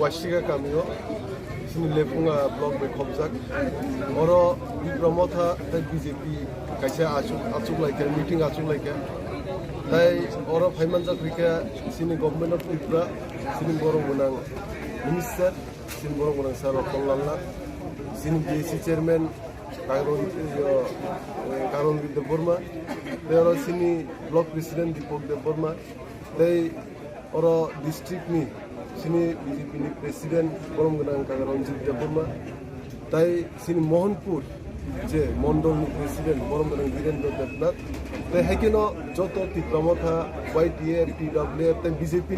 Washiga Kamio, Sinilepunga blog by Kobzak, Oro Motha, the BJP, Kaisa Achuk like a meeting Achuk like a They Oro Paimanza Krika, Sini government of Tipra, Sini Boromunang Minister, Sini Boromunang Sar of Koklam, Sini JC Chairman, Karon with the Burma, they are Sini block president Dipok the Burma, they Oro district me. Sini BJP president Boromganang Kagaron the Burma, Tai Sini Mohanpur, J. Mondol president Boromganang Virendra Debnath, they Hakino, Joto, Tipra, YTA, PWF, then BJP,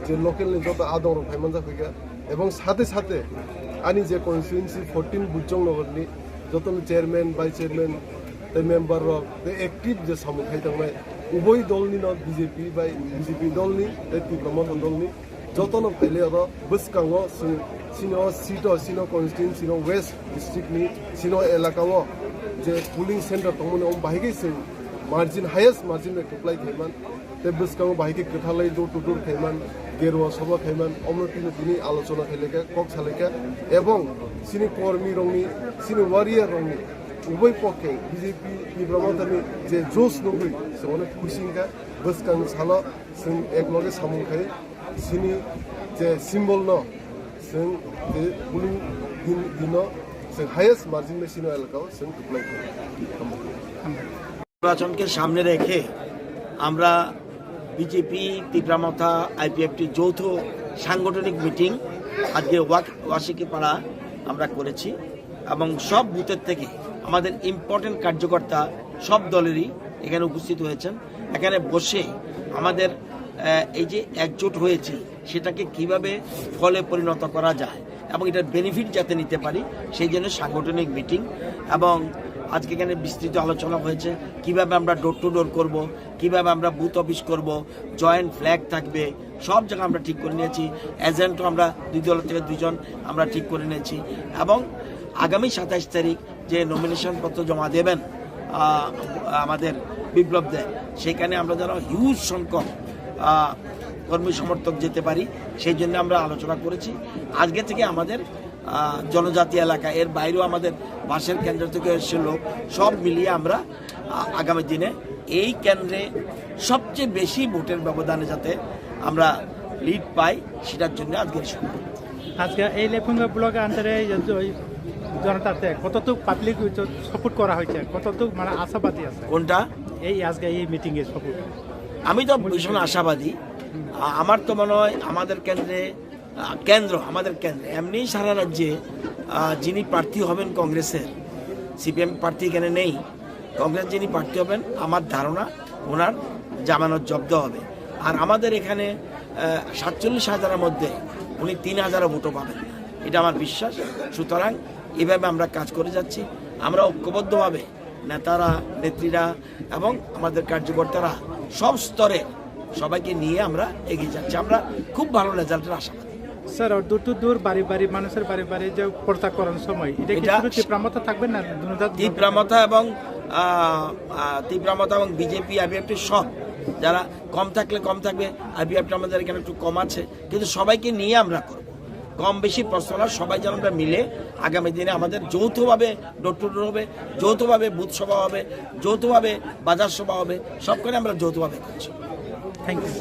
J. Local Jota Ador of Hamanza Figa, amongst Hate, Ani J. constituency 14 Bujong Noverni, Joton chairman, vice chairman, the member of the active just Hamukai, Uboy Dolni, not BJP by BJP Dolni, that Tipra Dolni. Joton of Pelero, Buskango, Sino Sito, Sino Constituency, Sino West District, Sino Elakawo, the pooling center, Tomono Bahigis, margin, highest margin to apply Hayman, the Buskango Bahiki, Kuthanwu, door to door Hayman, Gero, Soba Hayman, Omotini, Alosona Heleka, Cox Haleka, Ebong, Sini Kormi Rongi, Sini Warrior Rongi, Uboy Poke, BJP, Ibrahimotani, the Jos Novi, so on a Kushinga, Buskang Salo, Sing Eglogus Hamukai. Sini the symbol no, sing the pulling dino, sing highest margin machine elakao, sing to play. নির্বাচনকে সামনে রেখে আমরা BJP Tripura মথা IPFT যৌথ সাংগঠনিক meeting আজকে ওয়াশিকিপাড়া আমরা করেছি এবং সব বুথের থেকে আমাদের ইম্পর্টেন্ট কার্যকর্তা সব দলেরই এখানে উপস্থিত হয়েছেন। এখানে বসে আমাদের এই যে একজোট হয়েছে সেটাকে কিভাবে ফলে পরিণত করা যায় এবং এটার বেনিফিট যাতে নিতে পারি সেই জন্য সাংগঠনিক মিটিং এবং আজকে এখানে বিস্তৃত আলোচনা হয়েছে কিভাবে আমরা ডোর টু ডোর করব, কিভাবে আমরা বুথ অফিস করব, জয়েন্ট ফ্ল্যাগ থাকবে, সব জায়গা আমরা ঠিক করে নিয়েছি। এজেন্টও আমরা দুই দল থেকে দুজন আমরা ঠিক করে নিয়েছি এবং আগামী 27 তারিখ যে নমিনেশন পত্র জমা দেবেন আমাদের বিপ্লবদের, সেখানে আমরা যেন হিউজ সংখ্যক কর্মী সমর্থক যেতে পারি সেই জন্য আমরা আলোচনা করেছি। আজকে থেকে আমাদের জনজাতি এলাকা এর বাইরেও আমাদের বাসের কেন্দ্র থেকে এসে লোক সব মিলিয়ে আমরা আগামী দিনে এই কেন্দ্রে সবচেয়ে বেশি ভোটের ব্যবধানে যাতে আমরা লিড পাই সেটার জন্য আজকের সময়। আজকে এই লেফুঙ্গা ব্লকে আন্তরে জনতাতে কতটুকু পাবলিক সাপোর্ট করা হয়েছে, কতটুকু মানে আশাবাদী আছে কোনটা এই আজকে এই মিটিং এর সাপোর্ট? আমি তো ভীষণ আশাবাদী। আমার তো মনে হয় আমাদের আমাদের কেন্দ্রে এমনি সারা রাজ্যে যিনি প্রার্থী হবেন কংগ্রেসের, সিপিএম প্রার্থী এখানে নেই, কংগ্রেস যিনি প্রার্থী হবেন আমার ধারণা ওনার জামানত জব্দ হবে। আর আমাদের এখানে 47,000-এর মধ্যে উনি 3,000 ভোটও পাবেন, এটা আমার বিশ্বাস। সুতরাং এভাবে আমরা কাজ করে যাচ্ছি। আমরা ঐক্যবদ্ধভাবে নেতারা, নেত্রীরা এবং আমাদের কার্যকর্তারা সব স্তরে সবাইকে নিয়ে আমরা এগিয়ে যাচ্ছি। আমরা খুব ভালো রেজাল্টের আশাবাদী। স্যার, দূর টু দূর বাড়ি মানুষের বাড়ি যে প্রচার করার সময় এটা ত্রিপুরা মথা থাকবে না? ত্রিপুরা মথা এবং বিজেপি আইপিএফটি সব যারা কম থাকবে, আইপিএফটি আমাদের এখানে একটু কম আছে, কিন্তু সবাইকে নিয়ে আমরা করব। কম বেশি প্রশ্ন সবাই যেন আমরা মিলে আগামী দিনে আমাদের যৌথভাবে ডোর টু ডোর হবে, যৌথভাবে বুথ সভা হবে, যৌথভাবে বাজার সভা হবে, সব করে আমরা যৌথভাবে করছি। Thank you.